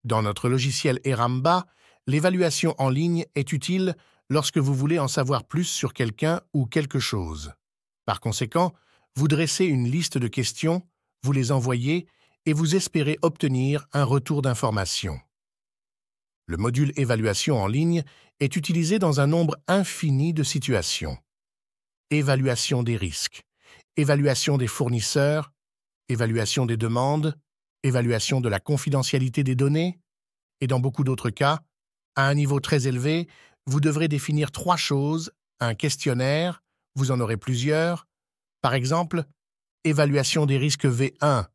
Dans notre logiciel Eramba, l'évaluation en ligne est utile lorsque vous voulez en savoir plus sur quelqu'un ou quelque chose. Par conséquent, vous dressez une liste de questions, vous les envoyez et vous espérez obtenir un retour d'information. Le module évaluation en ligne est utilisé dans un nombre infini de situations. Évaluation des risques, évaluation des fournisseurs, évaluation des demandes, évaluation de la confidentialité des données, et dans beaucoup d'autres cas, à un niveau très élevé, vous devrez définir 3 choses, un questionnaire, vous en aurez plusieurs, par exemple, évaluation des risques V1,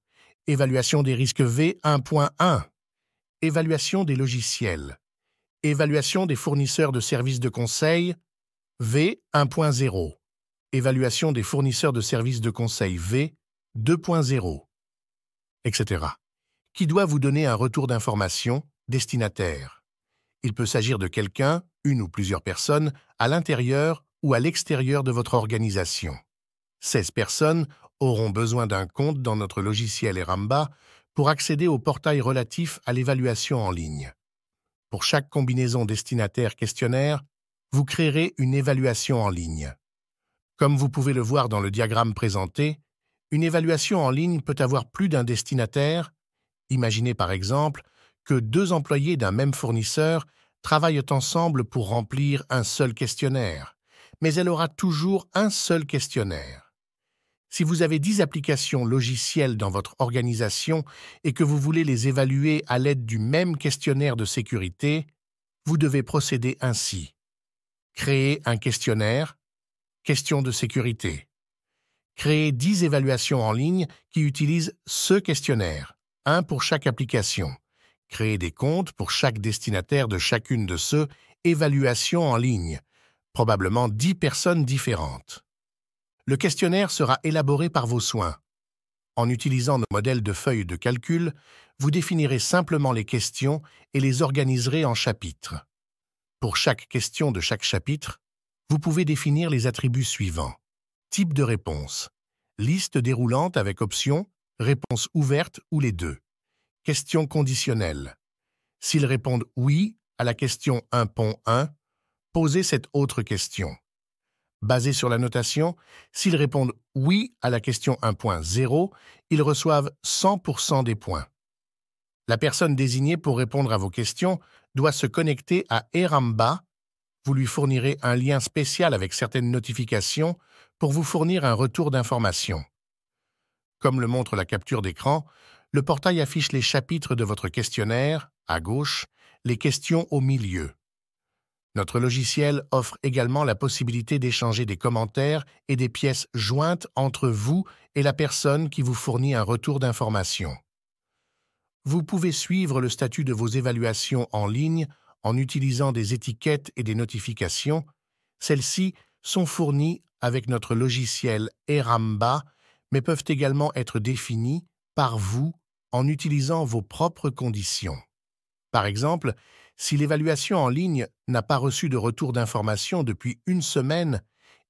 évaluation des risques V1.1, évaluation des logiciels, évaluation des fournisseurs de services de conseil V1.0, évaluation des fournisseurs de services de conseil V2.0, etc., qui doit vous donner un retour d'information destinataire. Il peut s'agir de quelqu'un, une ou plusieurs personnes, à l'intérieur ou à l'extérieur de votre organisation. 16 personnes auront besoin d'un compte dans notre logiciel Eramba pour accéder au portail relatif à l'évaluation en ligne. Pour chaque combinaison destinataire-questionnaire, vous créerez une évaluation en ligne. Comme vous pouvez le voir dans le diagramme présenté, une évaluation en ligne peut avoir plus d'un destinataire. Imaginez par exemple que 2 employés d'un même fournisseur travaillent ensemble pour remplir un seul questionnaire, mais elle aura toujours un seul questionnaire. Si vous avez 10 applications logicielles dans votre organisation et que vous voulez les évaluer à l'aide du même questionnaire de sécurité, vous devez procéder ainsi. Créer un questionnaire, question de sécurité. Créer 10 évaluations en ligne qui utilisent ce questionnaire, un pour chaque application. Créer des comptes pour chaque destinataire de chacune de ceux évaluations en ligne, probablement 10 personnes différentes. Le questionnaire sera élaboré par vos soins. En utilisant nos modèles de feuilles de calcul, vous définirez simplement les questions et les organiserez en chapitres. Pour chaque question de chaque chapitre, vous pouvez définir les attributs suivants. Type de réponse. Liste déroulante avec option, réponse ouverte ou les deux. Question conditionnelle. S'ils répondent oui à la question 1.1, posez cette autre question. Basé sur la notation, s'ils répondent oui à la question 1.0, ils reçoivent 100% des points. La personne désignée pour répondre à vos questions doit se connecter à Eramba. Vous lui fournirez un lien spécial avec certaines notifications pour vous fournir un retour d'information. Comme le montre la capture d'écran, le portail affiche les chapitres de votre questionnaire, à gauche, les questions au milieu. Notre logiciel offre également la possibilité d'échanger des commentaires et des pièces jointes entre vous et la personne qui vous fournit un retour d'information. Vous pouvez suivre le statut de vos évaluations en ligne en utilisant des étiquettes et des notifications. Celles-ci sont fournies avec notre logiciel Eramba, mais peuvent également être définies par vous en utilisant vos propres conditions. Par exemple, si l'évaluation en ligne n'a pas reçu de retour d'information depuis 1 semaine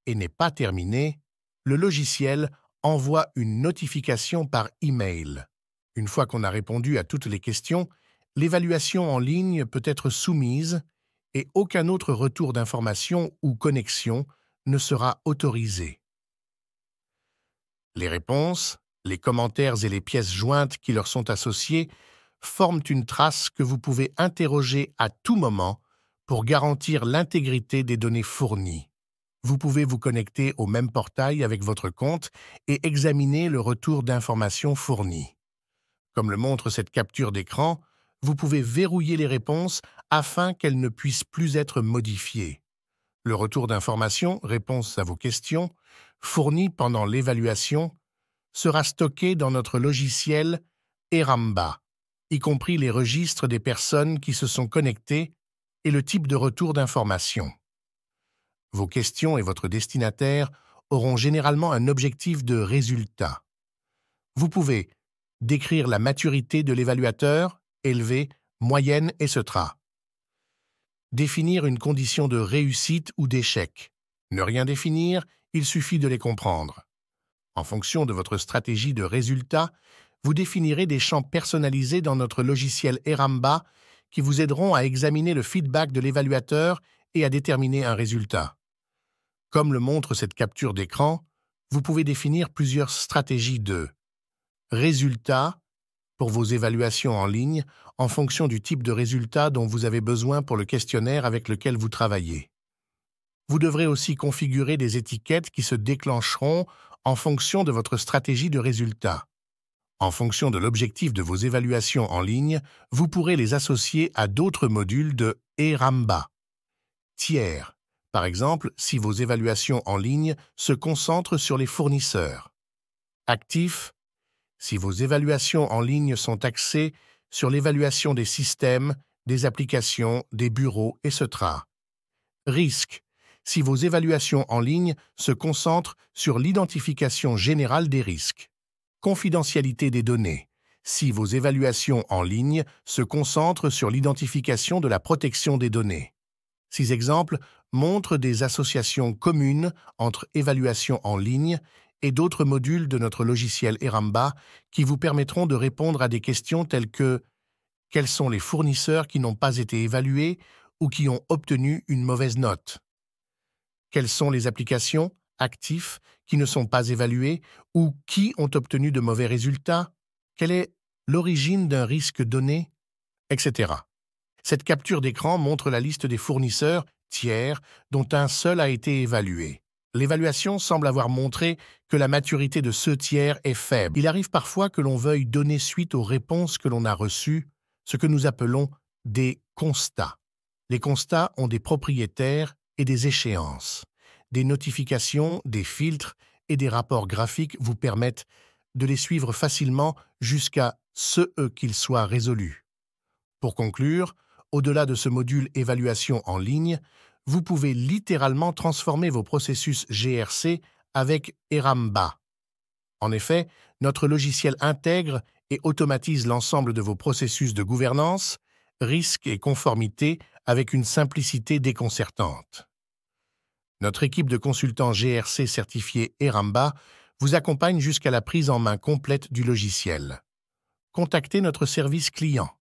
et n'est pas terminée, le logiciel envoie une notification par email. Une fois qu'on a répondu à toutes les questions, l'évaluation en ligne peut être soumise et aucun autre retour d'information ou connexion ne sera autorisé. Les réponses, les commentaires et les pièces jointes qui leur sont associées forment une trace que vous pouvez interroger à tout moment pour garantir l'intégrité des données fournies. Vous pouvez vous connecter au même portail avec votre compte et examiner le retour d'informations fournies. Comme le montre cette capture d'écran, vous pouvez verrouiller les réponses afin qu'elles ne puissent plus être modifiées. Le retour d'informations, réponse à vos questions, fourni pendant l'évaluation, sera stocké dans notre logiciel Eramba, y compris les registres des personnes qui se sont connectées et le type de retour d'information. Vos questions et votre destinataire auront généralement un objectif de résultat. Vous pouvez décrire la maturité de l'évaluateur, élevé, moyenne, etc. Définir une condition de réussite ou d'échec. Ne rien définir, il suffit de les comprendre. En fonction de votre stratégie de résultat, vous définirez des champs personnalisés dans notre logiciel Eramba qui vous aideront à examiner le feedback de l'évaluateur et à déterminer un résultat. Comme le montre cette capture d'écran, vous pouvez définir plusieurs stratégies de résultats pour vos évaluations en ligne en fonction du type de résultat dont vous avez besoin pour le questionnaire avec lequel vous travaillez. Vous devrez aussi configurer des étiquettes qui se déclencheront en fonction de votre stratégie de résultat. En fonction de l'objectif de vos évaluations en ligne, vous pourrez les associer à d'autres modules de Eramba. Tiers, par exemple, si vos évaluations en ligne se concentrent sur les fournisseurs. Actif, si vos évaluations en ligne sont axées sur l'évaluation des systèmes, des applications, des bureaux, etc. Risque, si vos évaluations en ligne se concentrent sur l'identification générale des risques. Confidentialité des données, si vos évaluations en ligne se concentrent sur l'identification de la protection des données. Ces exemples montrent des associations communes entre évaluation en ligne et d'autres modules de notre logiciel Eramba qui vous permettront de répondre à des questions telles que quels sont les fournisseurs qui n'ont pas été évalués ou qui ont obtenu une mauvaise note? Quelles sont les applications, actifs, qui ne sont pas évalués ou qui ont obtenu de mauvais résultats? Quelle est l'origine d'un risque donné? Etc. Cette capture d'écran montre la liste des fournisseurs tiers dont un seul a été évalué. L'évaluation semble avoir montré que la maturité de ce tiers est faible. Il arrive parfois que l'on veuille donner suite aux réponses que l'on a reçues, ce que nous appelons des constats. Les constats ont des propriétaires et des échéances. Des notifications, des filtres et des rapports graphiques vous permettent de les suivre facilement jusqu'à ce qu'ils soient résolus. Pour conclure, au-delà de ce module évaluation en ligne, vous pouvez littéralement transformer vos processus GRC avec Eramba. En effet, notre logiciel intègre et automatise l'ensemble de vos processus de gouvernance, risque et conformité avec une simplicité déconcertante. Notre équipe de consultants GRC certifiés Eramba vous accompagne jusqu'à la prise en main complète du logiciel. Contactez notre service client